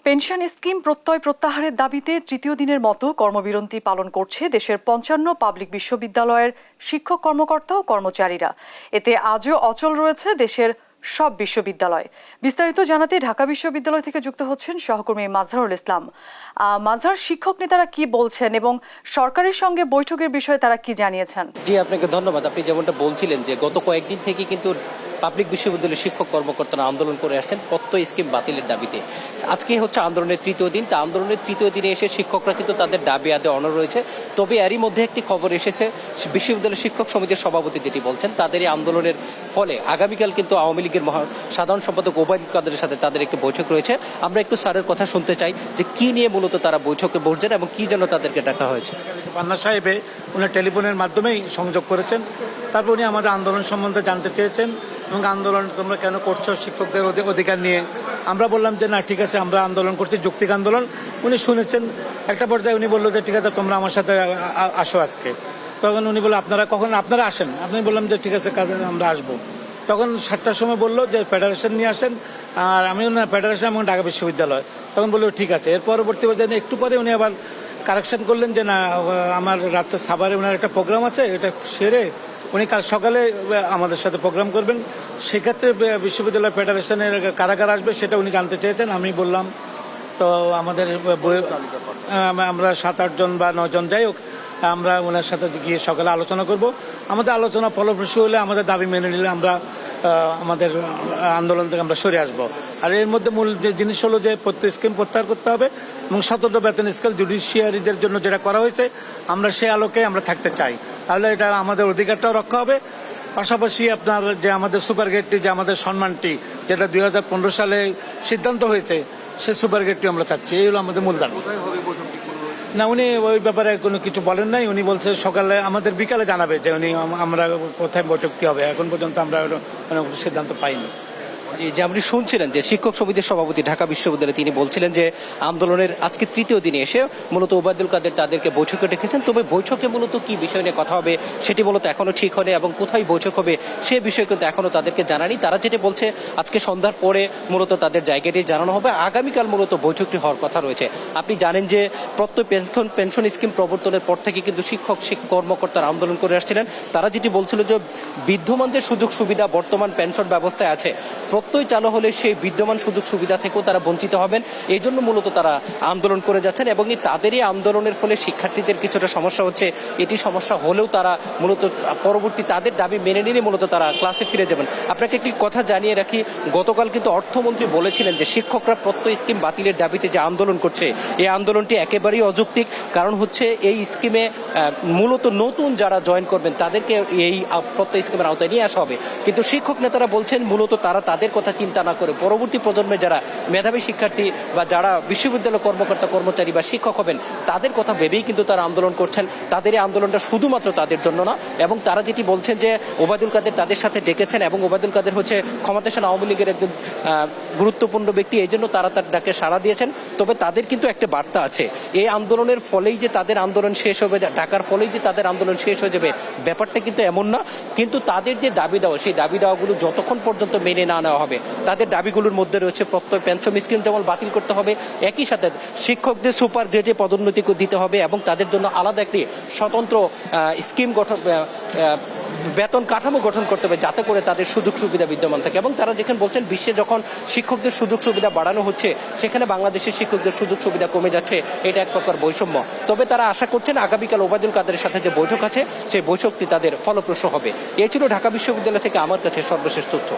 Pension scheme প্রত্যয় প্রত্যাহারের দাবিতে তৃতীয় দিনের মতো কর্মবিরতি পালন করছে দেশের ৫৫ পাবলিক বিশ্ববিদ্যালয়ের শিক্ষক কর্মকর্তা ও কর্মচারীরা। এতে আজও অচল রয়েছে দেশের সব বিশ্ববিদ্যালয়। বিস্তারিত জানাতে ঢাকা বিশ্ববিদ্যালয় থেকে যুক্ত হচ্ছেন সহকর্মী মাজহারুল ইসলাম। মাজহার, শিক্ষক নেতারা কি বলছেন এবং সরকারের সঙ্গে বৈঠকের বিষয়ে তারা কি জানিয়েছেন? জি, আপনাকে ধন্যবাদ। আপনি যেমনটা বলছিলেন যে গত কয়েকদিন থেকে কিন্তু পাবলিক বিশ্ববিদ্যালয়ের শিক্ষক কর্মকর্তারা আন্দোলন করে আসছেন প্রত্যয় স্কিম বাতিলের দাবিতে। আজকে হচ্ছে আন্দোলনের তৃতীয় দিন। তা আন্দোলনের তৃতীয় দিনে এসে শিক্ষকরা কিন্তু তাদের দাবি আদায়ে অনড় রয়েছে। তবে এরই মধ্যে একটি খবর এসেছে, বিশ্ববিদ্যালয় শিক্ষক সমিতির সভাপতি যেটি বলছেন, তাদের এই আন্দোলনের ফলে আগামীকাল কিন্তু আওয়ামী লীগের সাধারণ সম্পাদক ওবায়দুল কাদেরের সাথে তাদের একটি বৈঠক রয়েছে। আমরা একটু স্যারের কথা শুনতে চাই যে কি নিয়ে মূলত তারা বৈঠকে বসছেন এবং কি জন্য তাদেরকে ডাকা হয়েছে। পান্না সাহেবে উনি টেলিফোনের মাধ্যমেই সংযোগ করেছেন। তারপর উনি আমাদের আন্দোলন সম্বন্ধে জানতে চেয়েছেন এবং আন্দোলন তোমরা কেন করছো শিক্ষকদের অধিকার নিয়ে। আমরা বললাম যে না, ঠিক আছে, আমরা আন্দোলন করছি, যৌক্তিক আন্দোলন। উনি শুনেছেন। একটা পর্যায়ে উনি বললো যে ঠিক আছে, তোমরা আমার সাথে আসো আজকে। তখন উনি বললো আপনারা আসেন। আপনি বললাম যে ঠিক আছে, কাজে আমরা আসবো। তখন 7টার সময় বললো যে ফেডারেশন নিয়ে আসেন, আর আমিও না ফেডারেশন এবং ঢাকা বিশ্ববিদ্যালয়। তখন বললো ঠিক আছে। এর পরবর্তী পর্যায়ে একটু পরে উনি আবার কারেকশন করলেন যে না, আমার রাত্রে সাভারে ওনার একটা প্রোগ্রাম আছে, এটা সেরে উনি কাল সকালে আমাদের সাথে প্রোগ্রাম করবেন। সেক্ষেত্রে বিশ্ববিদ্যালয় ফেডারেশনের কারাগার আসবে সেটা উনি জানতে চেয়েছেন। আমি বললাম তো আমাদের আমরা 7-8 জন বা 9 জন, যাই হোক, আমরা ওনার সাথে গিয়ে সকালে আলোচনা করব। আমাদের আলোচনা ফলপ্রসূ হলে, আমাদের দাবি মেনে নিলে আমরা আমাদের আন্দোলন থেকে আমরা সরে আসবো। আর এর মধ্যে মূল যে জিনিস হলো যে প্রত্যেক স্কিম প্রত্যাহার করতে হবে এবং স্বতন্ত্র বেতন স্কেল জুডিশিয়ারিদের জন্য যেটা করা হয়েছে, আমরা সে আলোকে আমরা থাকতে চাই। তাহলে এটা আমাদের অধিকারটাও রক্ষা হবে। পাশাপাশি আপনার যে আমাদের সুপার গেটটি, যে আমাদের সম্মানটি, যেটা 2015 সালে সিদ্ধান্ত হয়েছে, সে সুপার গেটটি আমরা চাচ্ছি। এই হলো আমাদের মূল দাবি। না, উনি ওই ব্যাপারে কোনো কিছু বলেন নাই। উনি বলছে সকালে আমাদের বিকালে জানাবে যে উনি আমরা কোথায় বৈঠকটি হবে। এখন পর্যন্ত আমরা সিদ্ধান্ত পাইনি। যে আপনি শুনছিলেন যে শিক্ষক সমিতির সভাপতি ঢাকা বিশ্ববিদ্যালয়ে তিনি বলছিলেন যে আন্দোলনের আজকে তৃতীয় দিনে এসে মূলত ওবায়দুল কাদের তাদেরকে বৈঠকে ডেকেছেন। তবে বৈঠকে মূলত কি বিষয় নিয়ে কথা হবে সেটি মূলত এখনো ঠিক হয়নি এবং কোথায় বৈঠক হবে সে বিষয়ে কিন্তু এখনো তাদেরকে জানানি। তারা যেটা বলছে, আজকে সন্ধ্যার পরে মূলত তাদের জায়গাটি জানানো হবে। আগামীকাল মূলত বৈঠকটি হওয়ার কথা রয়েছে। আপনি জানেন যে প্রত্যয় পেনশন স্কিম প্রবর্তনের পর থেকে কিন্তু শিক্ষক কর্মকর্তারা আন্দোলন করে আসছিলেন। তারা যেটি বলছিল যে বিদ্যমানদের সুযোগ সুবিধা বর্তমান পেনশন ব্যবস্থায় আছে, প্রত্যয় চালু হলে সেই বিদ্যমান সুযোগ সুবিধা থেকেও তারা বঞ্চিত হবেন। এই জন্য মূলত তারা আন্দোলন করে যাচ্ছেন এবং তাদেরই আন্দোলনের ফলে শিক্ষার্থীদের কিছুটা সমস্যা হচ্ছে। এটি সমস্যা হলেও তারা মূলত পরবর্তী তাদের দাবি মেনে নিয়ে মূলত তারা ক্লাসে ফিরে যাবেন। আপনাকে একটি কথা জানিয়ে রাখি, গতকাল কিন্তু অর্থমন্ত্রী বলেছিলেন যে শিক্ষকরা প্রত্যয় স্কিম বাতিলের দাবিতে যে আন্দোলন করছে, এই আন্দোলনটি একেবারেই অযৌক্তিক। কারণ হচ্ছে এই স্কিমে মূলত নতুন যারা জয়েন করবেন তাদেরকে এই প্রত্যয় স্কিমের আওতায় নিয়ে আসা হবে। কিন্তু শিক্ষক নেতারা বলছেন মূলত তারা তাদের কথা চিন্তা না করে পরবর্তী প্রজন্মের যারা মেধাবী শিক্ষার্থী বা যারা বিশ্ববিদ্যালয় কর্মকর্তা কর্মচারী বা শিক্ষক হবেন তাদের কথা ভেবেই কিন্তু তারা আন্দোলন করছেন। তাদের এই আন্দোলনটা শুধুমাত্র তাদের জন্য না। এবং তারা যেটি বলছেন যে ওবায়দুল কাদের তাদের সাথে ডেকেছেন এবং ওবায়দুল কাদের হচ্ছে ক্ষমতাসীন আওয়ামী লীগের একজন গুরুত্বপূর্ণ ব্যক্তি, এই জন্য তারা তার ডাকে সাড়া দিয়েছেন। তবে তাদের কিন্তু একটা বার্তা আছে, এই আন্দোলনের ফলেই যে তাদের আন্দোলন শেষ হবে, ডাকার ফলেই যে তাদের আন্দোলন শেষ হয়ে যাবে, ব্যাপারটা কিন্তু এমন না। কিন্তু তাদের যে দাবি দেওয়া, সেই দাবি দেওয়াগুলো যতক্ষণ পর্যন্ত মেনে না নেওয়া হবে, তাদের দাবিগুলোর মধ্যে রয়েছে প্রত্যয় পেনশন স্কিম যেমন বাতিল করতে হবে, একই সাথে শিক্ষকদের সুপার গ্রেডে পদোন্নতি দিতে হবে এবং তাদের জন্য আলাদা একটি স্বতন্ত্র স্কিম গঠন, বেতন কাঠামো গঠন করতে হবে যাতে করে তাদের সুযোগ সুবিধা বিদ্যমান থাকে। এবং তারা যেখানে বলছেন বিশ্বে যখন শিক্ষকদের সুযোগ সুবিধা বাড়ানো হচ্ছে, সেখানে বাংলাদেশের শিক্ষকদের সুযোগ সুবিধা কমে যাচ্ছে, এটা এক প্রকার বৈষম্য। তবে তারা আশা করছেন আগামীকাল ওবায়দুল কাদের সাথে যে বৈঠক আছে সেই বৈঠকটি তাদের ফলপ্রসূ হবে। এই ছিল ঢাকা বিশ্ববিদ্যালয় থেকে আমার কাছে সর্বশেষ তথ্য।